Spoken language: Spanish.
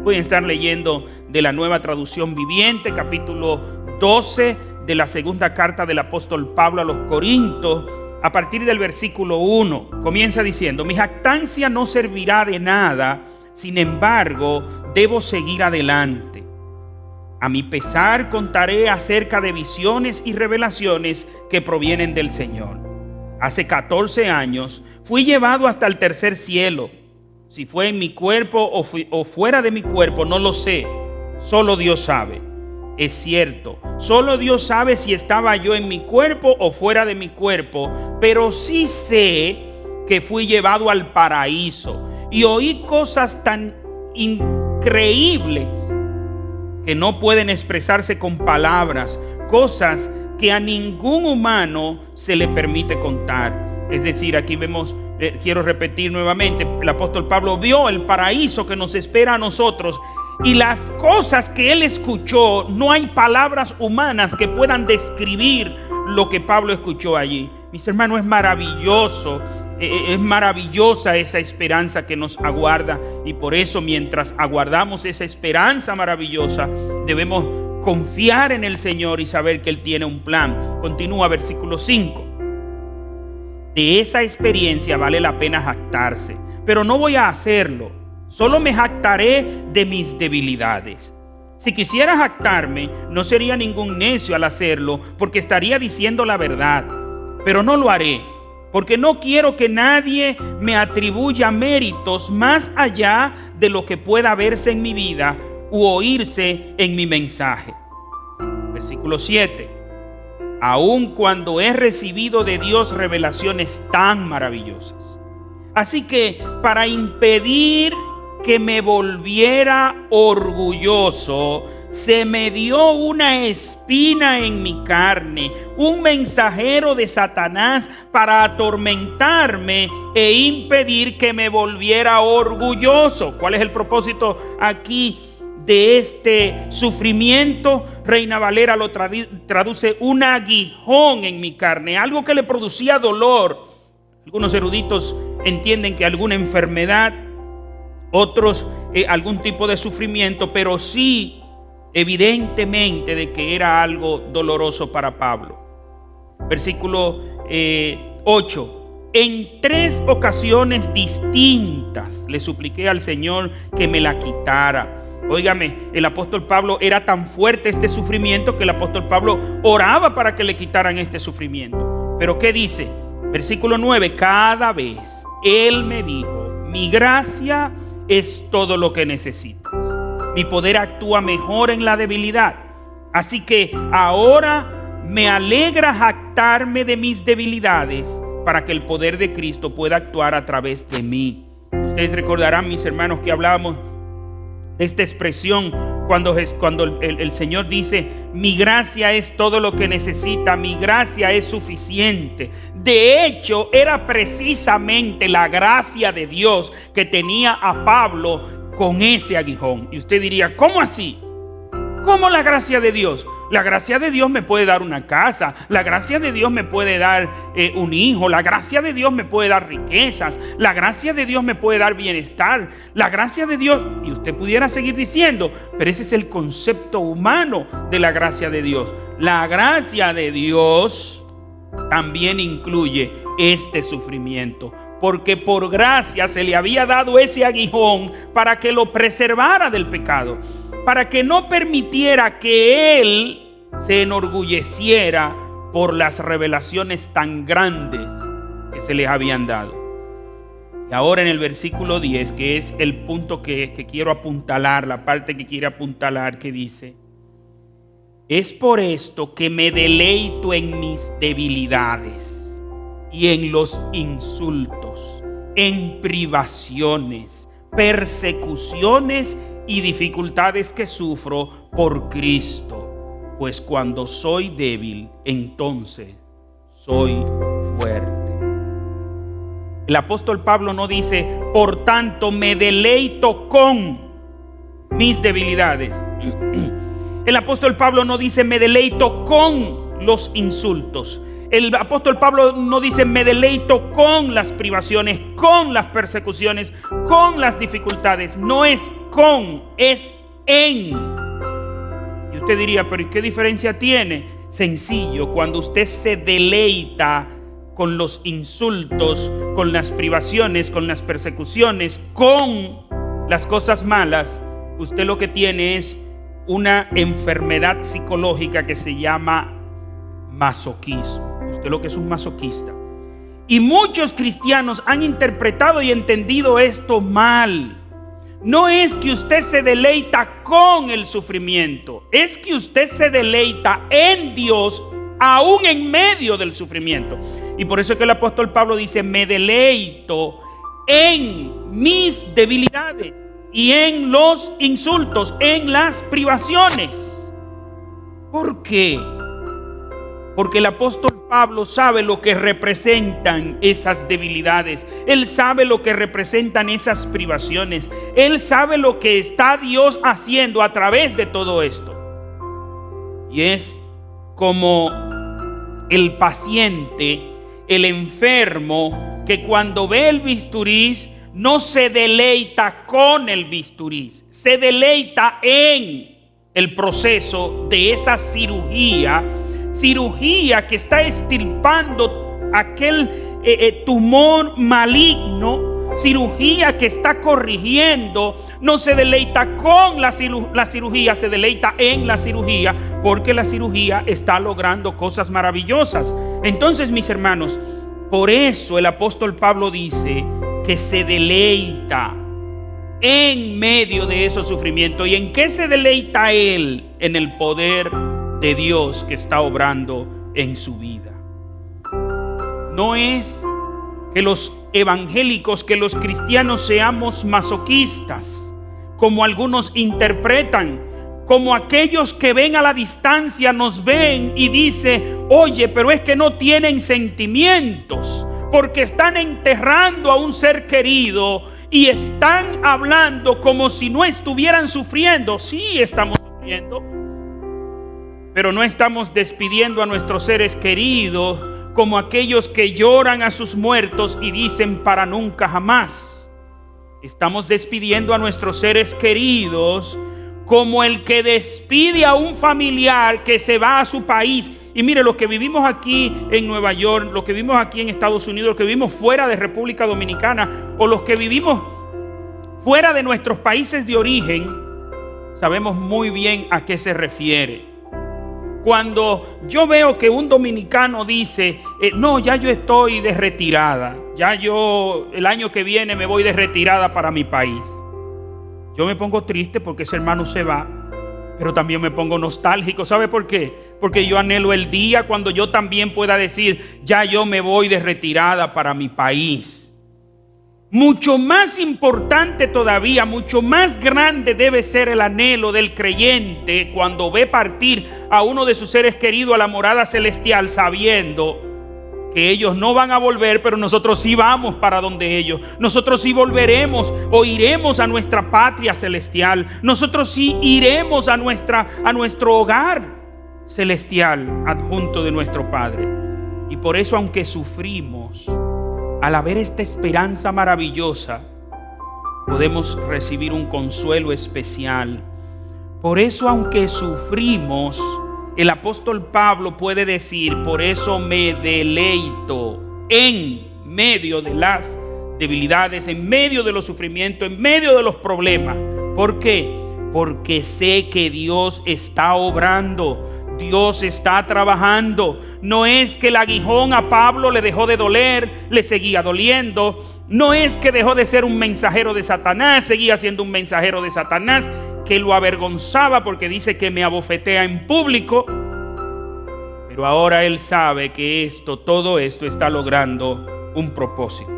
Voy a estar leyendo de la Nueva Traducción Viviente, capítulo 12 de la segunda carta del apóstol Pablo a los Corintios, a partir del versículo 1. Comienza diciendo: mi jactancia no servirá de nada, sin embargo, debo seguir adelante. A mi pesar contaré acerca de visiones y revelaciones que provienen del Señor. Hace 14 años fui llevado hasta el tercer cielo. Si fue en mi cuerpo o fuera de mi cuerpo, no lo sé. Solo Dios sabe. Es cierto, solo Dios sabe si estaba yo en mi cuerpo o fuera de mi cuerpo, pero sí sé que fui llevado al paraíso y oí cosas tan increíbles que no pueden expresarse con palabras, cosas que a ningún humano se le permite contar. Es decir, aquí vemos, quiero repetir nuevamente, el apóstol Pablo vio el paraíso que nos espera a nosotros, y las cosas que él escuchó, no hay palabras humanas que puedan describir lo que Pablo escuchó allí. Mis hermanos, es maravilloso. Es maravillosa esa esperanza que nos aguarda, y por eso, mientras aguardamos esa esperanza maravillosa, debemos confiar en el Señor y saber que Él tiene un plan. Continúa versículo 5. De esa experiencia vale la pena jactarse, pero no voy a hacerlo. Solo me jactaré de mis debilidades. Si quisiera jactarme, no sería ningún necio al hacerlo, porque estaría diciendo la verdad. Pero no lo haré, porque no quiero que nadie me atribuya méritos más allá de lo que pueda verse en mi vida u oírse en mi mensaje. Versículo 7. Aun cuando he recibido de Dios revelaciones tan maravillosas. Así que para impedir que me volviera orgulloso, se me dio una espina en mi carne, un mensajero de Satanás para atormentarme e impedir que me volviera orgulloso. ¿Cuál es el propósito aquí de este sufrimiento? Reina Valera lo traduce: un aguijón en mi carne, algo que le producía dolor. Algunos eruditos entienden que alguna enfermedad, otros algún tipo de sufrimiento, pero sí evidentemente de que era algo doloroso para Pablo. Versículo 8. En 3 ocasiones distintas le supliqué al Señor que me la quitara. Óigame, el apóstol Pablo, era tan fuerte este sufrimiento que el apóstol Pablo oraba para que le quitaran este sufrimiento. Pero ¿qué dice? Versículo 9. Cada vez Él me dijo: mi gracia es todo lo que necesitas. Mi poder actúa mejor en la debilidad. Así que ahora me alegra jactarme de mis debilidades, para que el poder de Cristo pueda actuar a través de mí. Ustedes recordarán, mis hermanos, que hablamos de esta expresión cuando el Señor dice: mi gracia es todo lo que necesita, mi gracia es suficiente. De hecho, era precisamente la gracia de Dios que tenía a Pablo con ese aguijón. Y usted diría: ¿cómo así? ¿Cómo la gracia de Dios? La gracia de Dios me puede dar una casa, la gracia de Dios me puede dar un hijo, la gracia de Dios me puede dar riquezas, la gracia de Dios me puede dar bienestar, la gracia de Dios, y usted pudiera seguir diciendo, pero ese es el concepto humano de la gracia de Dios. La gracia de Dios también incluye este sufrimiento, porque por gracia se le había dado ese aguijón para que lo preservara del pecado, para que no permitiera que él se enorgulleciera por las revelaciones tan grandes que se les habían dado. Y ahora en el versículo 10, que es el punto que quiero apuntalar, la parte que quiero apuntalar, que dice: es por esto que me deleito en mis debilidades y en los insultos, en privaciones, persecuciones y dificultades que sufro por Cristo, pues cuando soy débil, entonces soy fuerte. El apóstol Pablo no dice: por tanto me deleito con mis debilidades. El apóstol Pablo no dice: me deleito con los insultos. El apóstol Pablo no dice me deleito con las privaciones, con las persecuciones, con las dificultades. No es con, es en. Y usted diría, pero ¿qué diferencia tiene? Sencillo, cuando usted se deleita con los insultos, con las privaciones, con las persecuciones, con las cosas malas, usted lo que tiene es una enfermedad psicológica que se llama masoquismo. Usted lo que es un masoquista. Y muchos cristianos han interpretado y entendido esto mal. No es que usted se deleita con el sufrimiento, es que usted se deleita en Dios aún en medio del sufrimiento. Y por eso es que el apóstol Pablo dice, me deleito en mis debilidades y en los insultos, en las privaciones. ¿Por qué? Porque el apóstol Pablo sabe lo que representan esas debilidades. Él sabe lo que representan esas privaciones. Él sabe lo que está Dios haciendo a través de todo esto. Y es como el paciente, el enfermo, que cuando ve el bisturí no se deleita con el bisturí, se deleita en el proceso de esa cirugía que está extirpando aquel tumor maligno, cirugía que está corrigiendo. No se deleita con la cirugía, se deleita en la cirugía, porque la cirugía está logrando cosas maravillosas. Entonces, mis hermanos, por eso el apóstol Pablo dice que se deleita en medio de esos sufrimientos. ¿Y en qué se deleita él? En el poder de Dios que está obrando en su vida. No es que los evangélicos, que los cristianos seamos masoquistas, como algunos interpretan, como aquellos que ven a la distancia, nos ven y dicen, oye, pero es que no tienen sentimientos, porque están enterrando a un ser querido y están hablando como si no estuvieran sufriendo. Sí, estamos sufriendo, pero no estamos despidiendo a nuestros seres queridos como aquellos que lloran a sus muertos y dicen para nunca jamás. Estamos despidiendo a nuestros seres queridos como el que despide a un familiar que se va a su país. Y mire, lo que vivimos aquí en Nueva York, lo que vivimos aquí en Estados Unidos, lo que vivimos fuera de República Dominicana, o los que vivimos fuera de nuestros países de origen, sabemos muy bien a qué se refiere. Cuando yo veo que un dominicano dice, no, ya yo estoy de retirada, ya yo el año que viene me voy de retirada para mi país, yo me pongo triste porque ese hermano se va, pero también me pongo nostálgico. ¿Sabe por qué? Porque yo anhelo el día cuando yo también pueda decir, ya yo me voy de retirada para mi país. Mucho más importante todavía, mucho más grande debe ser el anhelo del creyente cuando ve partir a uno de sus seres queridos a la morada celestial, sabiendo que ellos no van a volver, pero nosotros sí vamos para donde ellos. Nosotros sí volveremos o iremos a nuestra patria celestial. Nosotros sí iremos a nuestro hogar celestial, adjunto de nuestro Padre. Y por eso, aunque sufrimos, al haber esta esperanza maravillosa, podemos recibir un consuelo especial. Por eso, aunque sufrimos, el apóstol Pablo puede decir, por eso me deleito en medio de las debilidades, en medio de los sufrimientos, en medio de los problemas. ¿Por qué? Porque sé que Dios está obrando, Dios está trabajando. No es que el aguijón a Pablo le dejó de doler, le seguía doliendo. No es que dejó de ser un mensajero de Satanás, seguía siendo un mensajero de Satanás que lo avergonzaba porque dice que me abofetea en público. Pero ahora él sabe que todo esto está logrando un propósito.